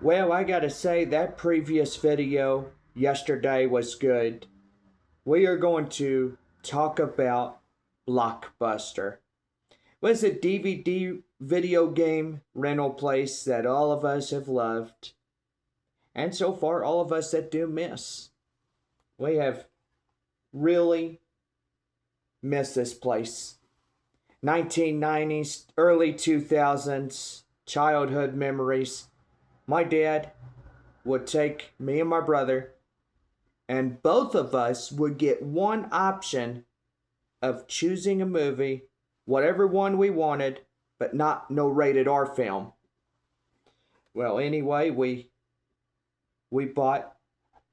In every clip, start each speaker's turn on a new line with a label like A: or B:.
A: Well, I gotta say, that previous video yesterday was good. We are going to talk about Blockbuster. It's a DVD video game rental place that all of us have loved. And so far, all of us that do miss. We have really missed this place. 1990s, early 2000s, childhood memories. My dad would take me and my brother, and both of us would get one option of choosing a movie, whatever one we wanted, but no rated R film. Well, anyway, we bought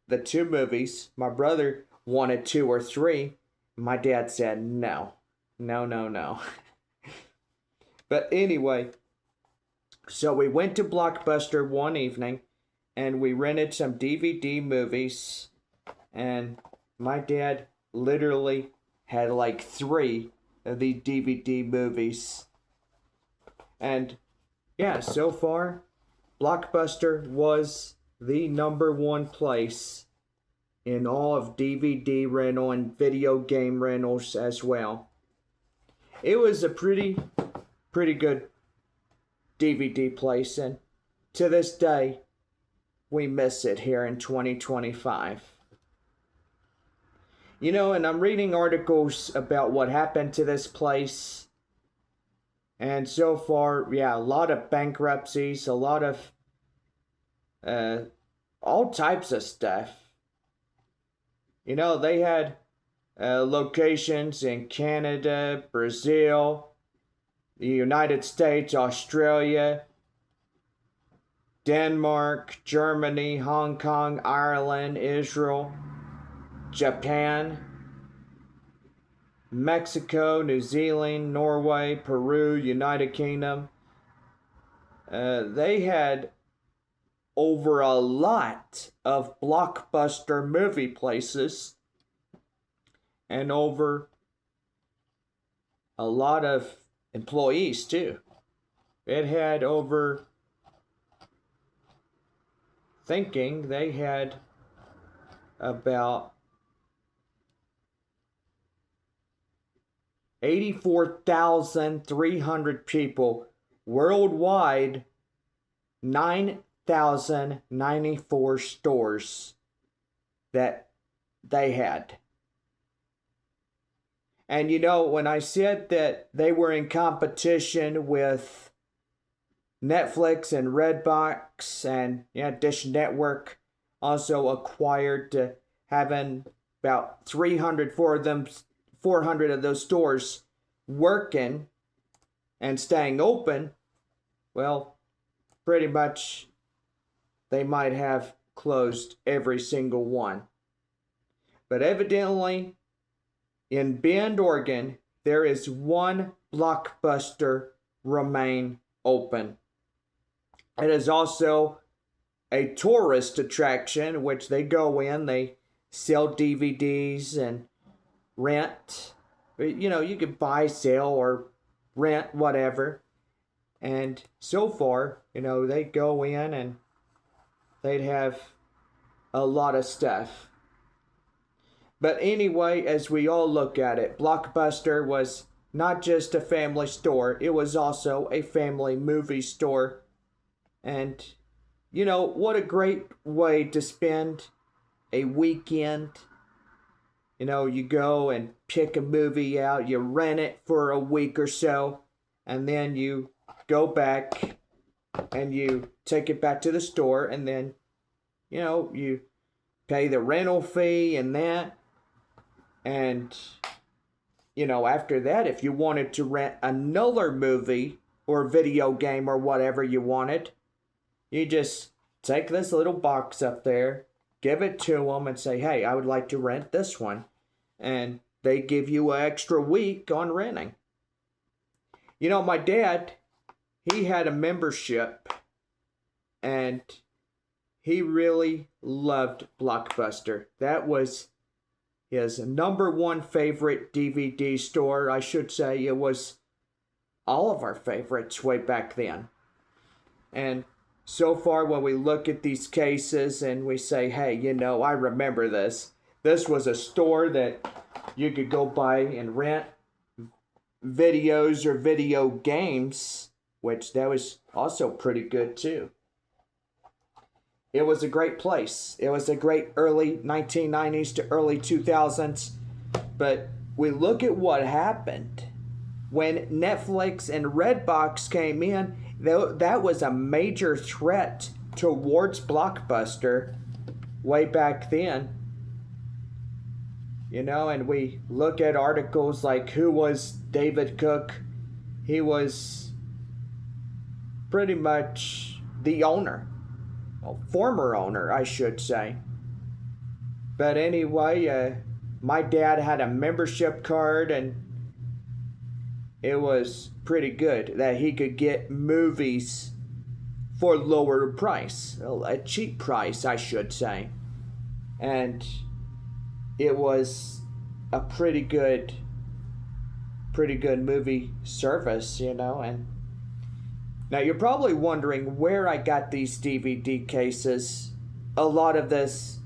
A: the two movies. My brother wanted two or three. My dad said no. No. But anyway, so we went to Blockbuster one evening and we rented some DVD movies, and my dad literally had like three of the DVD movies. And yeah, so far, Blockbuster was the number one place in all of DVD rental and video game rentals as well. It was a pretty good DVD place, and to this day, we miss it here in 2025. You know, and I'm reading articles about what happened to this place. And so far, yeah, a lot of bankruptcies, a lot of all types of stuff. You know, they had locations in Canada, Brazil, the United States, Australia, Denmark, Germany, Hong Kong, Ireland, Israel, Japan, Mexico, New Zealand, Norway, Peru, United Kingdom. They had over a lot of Blockbuster movie places and over a lot of employees too. It had over, thinking they had about 84,300 people worldwide, 9,094 stores that they had. And you know, when I said that they were in competition with Netflix and Redbox and Dish Network, also acquired to having about 400 of those stores working and staying open, well, pretty much they might have closed every single one. But evidently, in Bend, Oregon, there is one Blockbuster remain open. It is also a tourist attraction, which they go in, they sell DVDs and rent. You know, you could buy, sell, or rent, whatever. And so far, you know, they go in and they'd have a lot of stuff. But anyway, as we all look at it, Blockbuster was not just a family store, it was also a family movie store. And, you know, what a great way to spend a weekend. You know, you go and pick a movie out, you rent it for a week or so, and then you go back and you take it back to the store, and then, you know, you pay the rental fee and that. And, you know, after that, if you wanted to rent another movie or video game or whatever you wanted, you just take this little box up there, give it to them and say, hey, I would like to rent this one. And they give you an extra week on renting. You know, my dad, he had a membership and he really loved Blockbuster. That was his number one favorite DVD store. I should say it was all of our favorites way back then. And so far when we look at these cases and we say, hey, you know, I remember this. This was a store that you could go buy and rent videos or video games, which that was also pretty good too. It was a great place. It was a great early 1990s to early 2000s. But we look at what happened when Netflix and Redbox came in. That was a major threat towards Blockbuster way back then. You know, and we look at articles like, who was David Cook? He was pretty much the owner. Well, former owner, I should say. But anyway, my dad had a membership card, and it was pretty good that he could get movies for lower price, a cheap price, I should say. And it was a pretty good movie service, you know. And now you're probably wondering where I got these DVD cases. A lot of this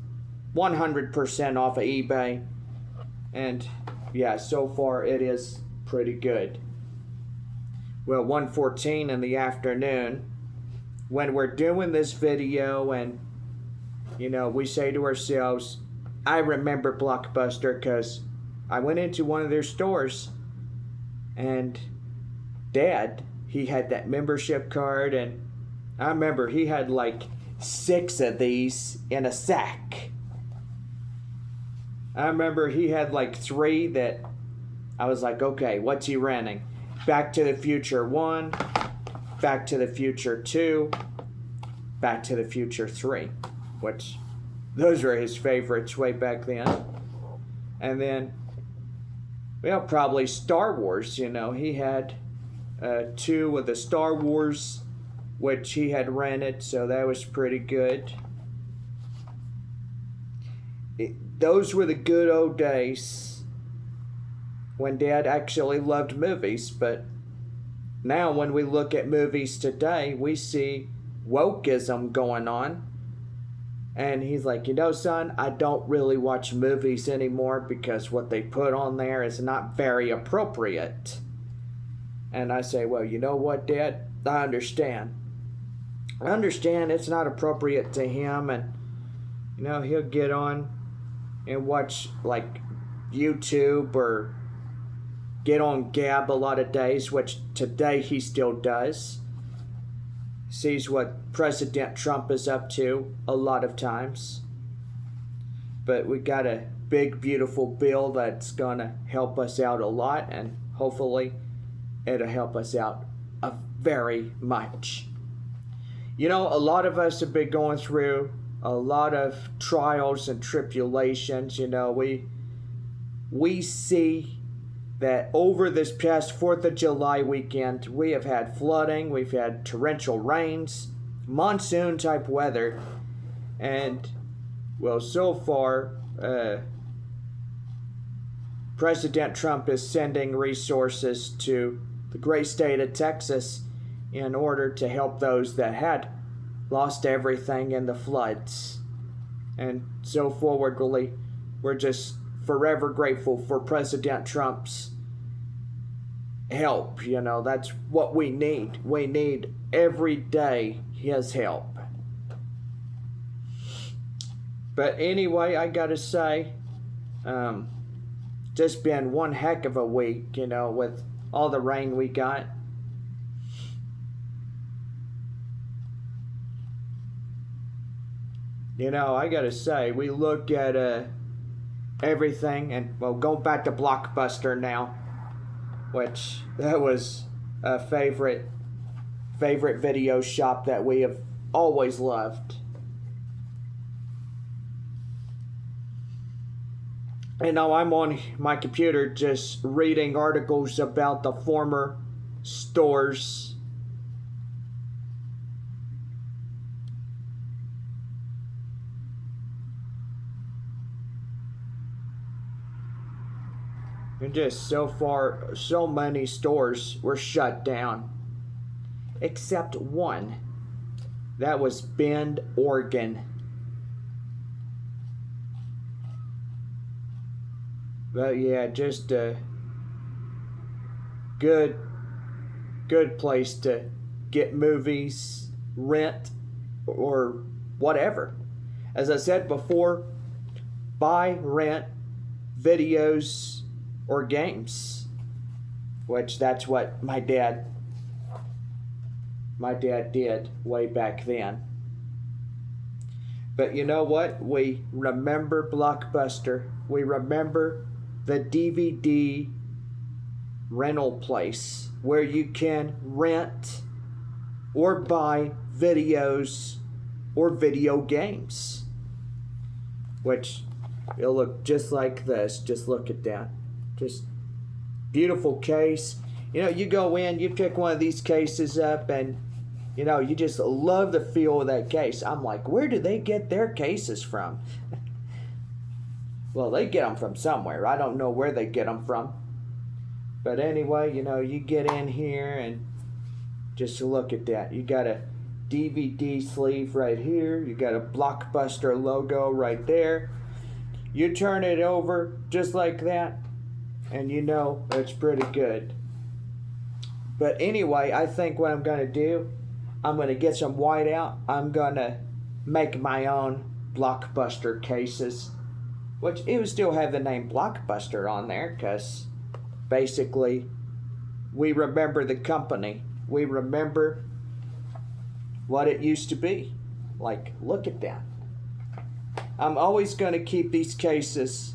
A: 100% off of eBay. And yeah, so far it is pretty good. Well, 1:14 in the afternoon, when we're doing this video and, you know, we say to ourselves, I remember Blockbuster because I went into one of their stores and Dad, he had that membership card, and I remember he had like 6 of these in a sack. I remember he had like 3 that I was like, okay, what's he renting? Back to the Future 1, Back to the Future 2, Back to the Future 3, which those were his favorites way back then. And then, well, probably Star Wars, you know, he had 2 of the Star Wars, which he had rented, so that was pretty good. Those were the good old days when Dad actually loved movies. But now when we look at movies today, we see wokeism going on. And he's like, you know, son, I don't really watch movies anymore because what they put on there is not very appropriate. And I say, well, you know what, Dad? I understand. I understand it's not appropriate to him, and, you know, he'll get on and watch, like, YouTube or get on Gab a lot of days, which today he still does. Sees what President Trump is up to a lot of times. But we got a big, beautiful bill that's going to help us out a lot, and hopefully it'll help us out very much. You know, a lot of us have been going through a lot of trials and tribulations. You know, we see that over this past 4th of July weekend, we have had flooding, we've had torrential rains, monsoon type weather, and, well, so far, President Trump is sending resources to the great state of Texas in order to help those that had lost everything in the floods. And so forwardly, we're just forever grateful for President Trump's help. You know, that's what we need. We need every day his help. But anyway, I gotta say, just been one heck of a week, you know, with all the rain we got. You know, I gotta say, we look at everything, and, well, going back to Blockbuster now, which that was a favorite video shop that we have always loved. And now I'm on my computer just reading articles about the former stores. And just so far, so many stores were shut down. Except one. That was Bend, Oregon. But yeah, just a good place to get movies, rent, or whatever. As I said before, buy, rent videos or games, which that's what my dad did way back then. But you know what? We remember Blockbuster. We remember the DVD rental place where you can rent or buy videos or video games, which it'll look just like this. Just look at that. Just beautiful case. You know, you go in, you pick one of these cases up, and you know, you just love the feel of that case. I'm like, where do they get their cases from? Well, they get them from somewhere. I don't know where they get them from. But anyway, you know, you get in here and just look at that. You got a DVD sleeve right here. You got a Blockbuster logo right there. You turn it over just like that, and you know it's pretty good. But anyway, I think what I'm going to do, I'm going to get some white out. I'm going to make my own Blockbuster cases, which it would still have the name Blockbuster on there because basically we remember the company. We remember what it used to be. Like, look at that. I'm always going to keep these cases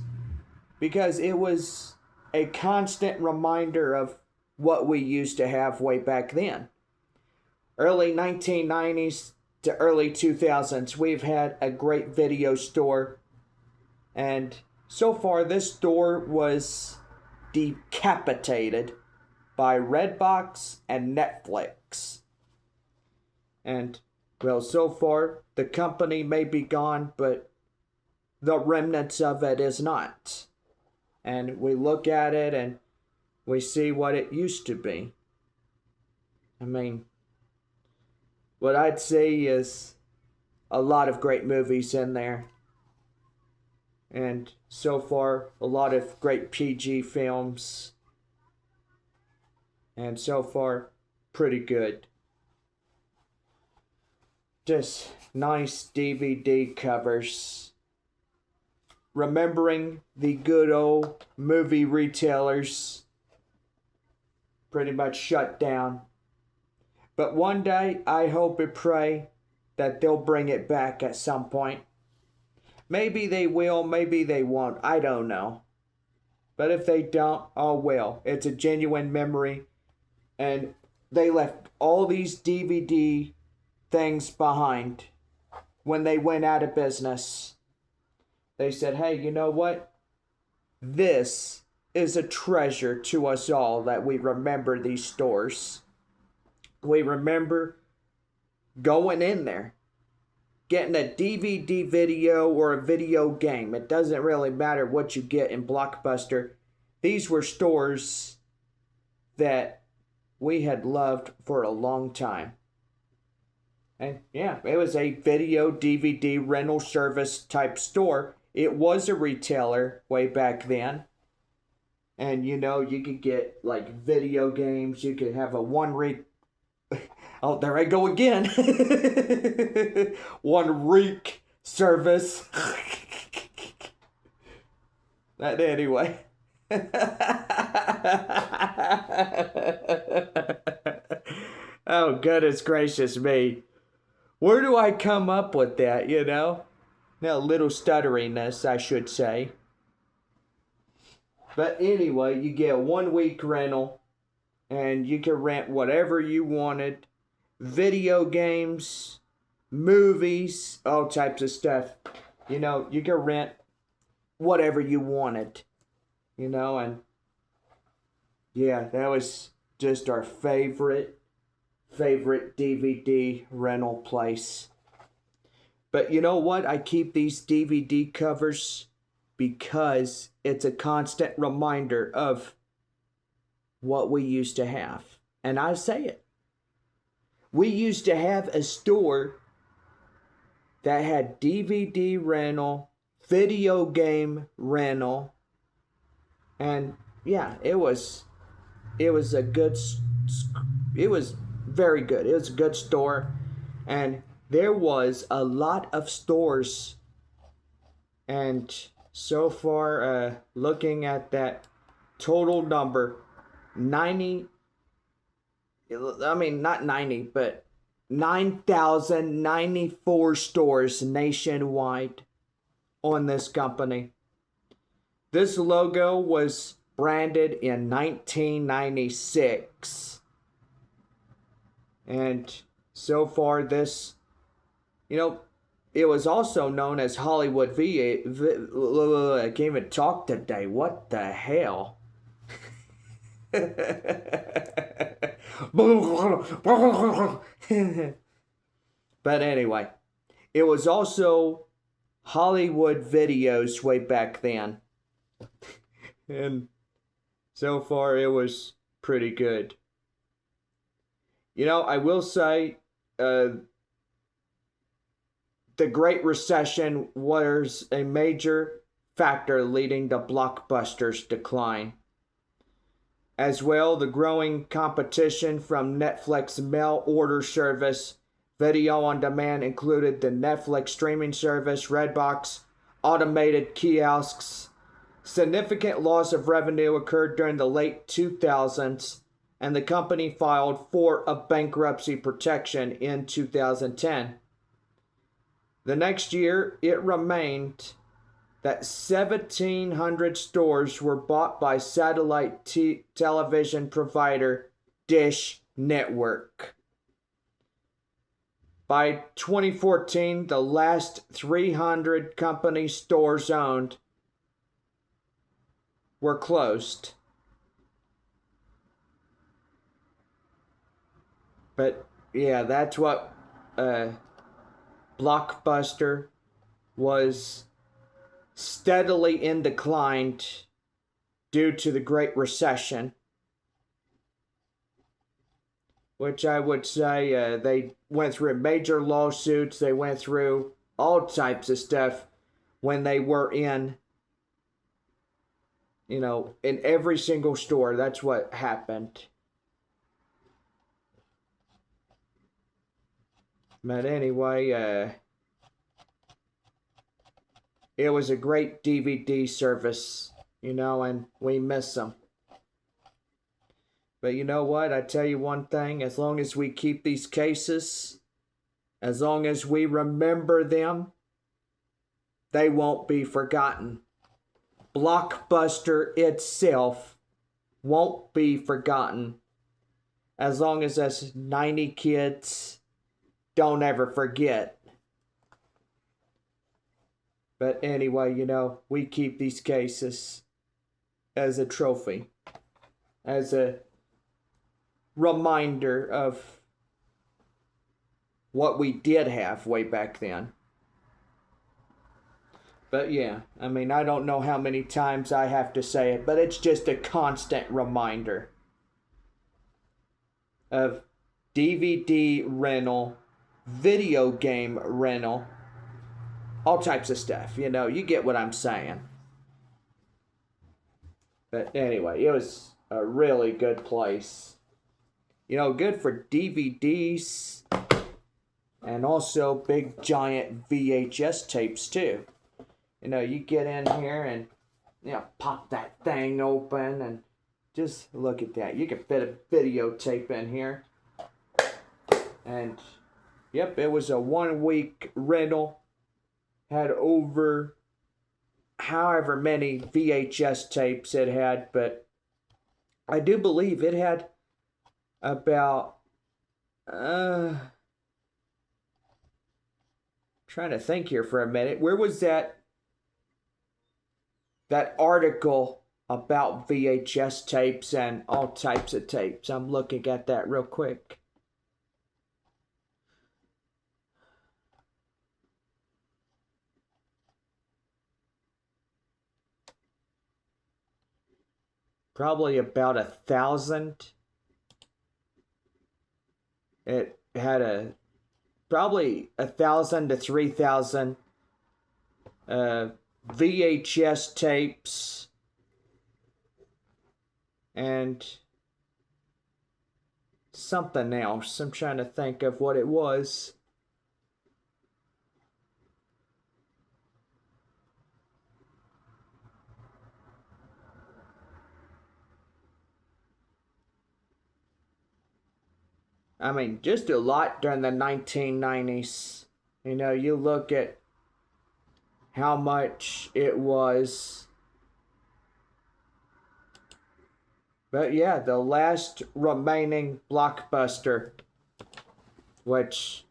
A: because it was a constant reminder of what we used to have way back then. Early 1990s to early 2000s, we've had a great video store. And so far, this store was decapitated by Redbox and Netflix. And, well, so far, the company may be gone, but the remnants of it is not. And we look at it and we see what it used to be. I mean, what I'd say is a lot of great movies in there. And so far, a lot of great PG films. And so far, pretty good. Just nice DVD covers. Remembering the good old movie retailers pretty much shut down. But one day, I hope and pray that they'll bring it back at some point. Maybe they will, maybe they won't. I don't know. But if they don't, oh well. It's a genuine memory. And they left all these DVD things behind when they went out of business. They said, hey, you know what? This is a treasure to us all that we remember these stores. We remember going in there, getting a DVD video or a video game. It doesn't really matter what you get in Blockbuster. These were stores that we had loved for a long time. And yeah, it was a video DVD rental service type store. It was a retailer way back then. And you know, you could get like video games. You could have a oh, there I go again. One week service. But anyway. Oh, goodness gracious me. Where do I come up with that, you know? Now, a little stutteriness, I should say. But anyway, you get a 1 week rental, and you can rent whatever you wanted. Video games, movies, all types of stuff. You know, you can rent whatever you wanted. You know, and yeah, that was just our favorite DVD rental place. But you know what? I keep these DVD covers because it's a constant reminder of what we used to have. And I say it. We used to have a store that had DVD rental, video game rental, and yeah, it was a good, it was very good. It was a good store, and there was a lot of stores. And so far, looking at that total number, 90, I mean, not 90, but 9,094 stores nationwide on this company. This logo was branded in 1996. And so far, this, it was also known as Hollywood I can't even talk today. What the hell? But anyway, it was also Hollywood Videos way back then. And so far it was pretty good. I will say the Great Recession was a major factor leading to Blockbuster's decline. As well, the growing competition from Netflix mail order service, video on demand included the Netflix streaming service, Redbox, automated kiosks. Significant loss of revenue occurred during the late 2000s, and the company filed for a bankruptcy protection in 2010. The next year, it remained that 1,700 stores were bought by satellite television provider Dish Network. By 2014, the last 300 company stores owned were closed. But yeah, that's what Blockbuster was steadily in decline due to the Great Recession, which I would say they went through major lawsuits. They went through all types of stuff when they were in every single store. That's what happened. But anyway, it was a great DVD service, and we miss them. But you know what? I tell you one thing, as long as we keep these cases, as long as we remember them, they won't be forgotten. Blockbuster itself won't be forgotten as long as us 90 kids don't ever forget. But anyway, we keep these cases as a trophy, as a reminder of what we did have way back then. But yeah, I don't know how many times I have to say it, but it's just a constant reminder of DVD rental, video game rental, all types of stuff. You get what I'm saying. But anyway, it was a really good place. Good for DVDs and also big giant VHS tapes too. You get in here and pop that thing open and just look at that. You can fit a videotape in here. And yep, it was a 1 week rental. Had over however many VHS tapes it had, but I do believe it had about trying to think here for a minute. Where was that article about VHS tapes and all types of tapes? I'm looking at that real quick. Probably about 1,000. It had a probably 1,000 to 3,000 VHS tapes and something else. I'm trying to think of what it was. I mean, just a lot during the 1990s. You know, you look at how much it was. But yeah, the last remaining Blockbuster, which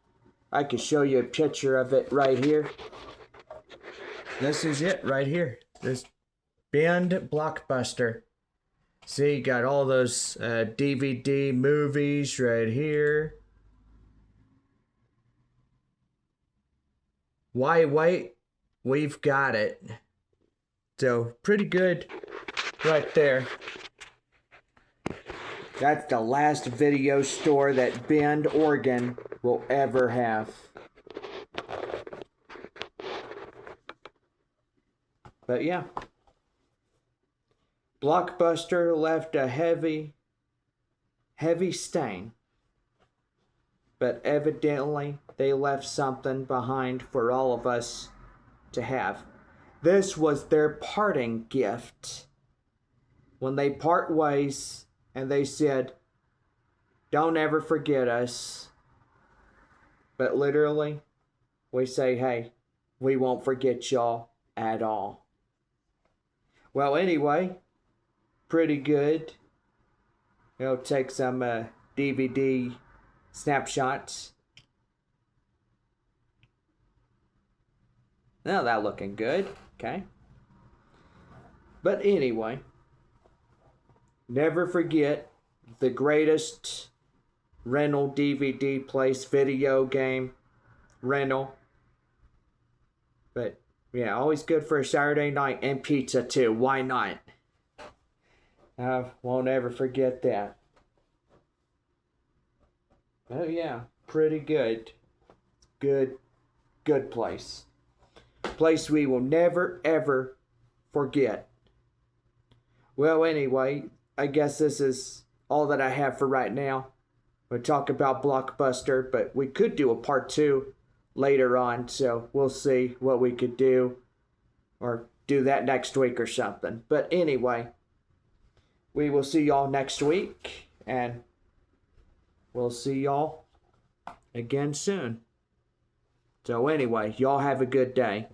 A: I could show you a picture of it right here. This is it right here. This Bend Blockbuster. See, you got all those DVD movies right here. Why wait? We've got it. So, pretty good right there. That's the last video store that Bend, Oregon will ever have. But yeah. Blockbuster left a heavy stain. But evidently, they left something behind for all of us to have. This was their parting gift. When they part ways and they said, don't ever forget us. But literally, we say, hey, we won't forget y'all at all. Well, anyway, pretty good. Take some DVD snapshots. Now that looking good. Okay. But anyway, never forget the greatest rental DVD place, video game rental. But yeah, always good for a Saturday night, and pizza too. Why not? I won't ever forget that. Oh yeah, pretty good. Good place. Place we will never ever forget. Well, anyway, I guess this is all that I have for right now. We'll talk about Blockbuster, but we could do a part 2 later on, so we'll see what we could do, or do that next week or something. But anyway, we will see y'all next week, and we'll see y'all again soon. So anyway, y'all have a good day.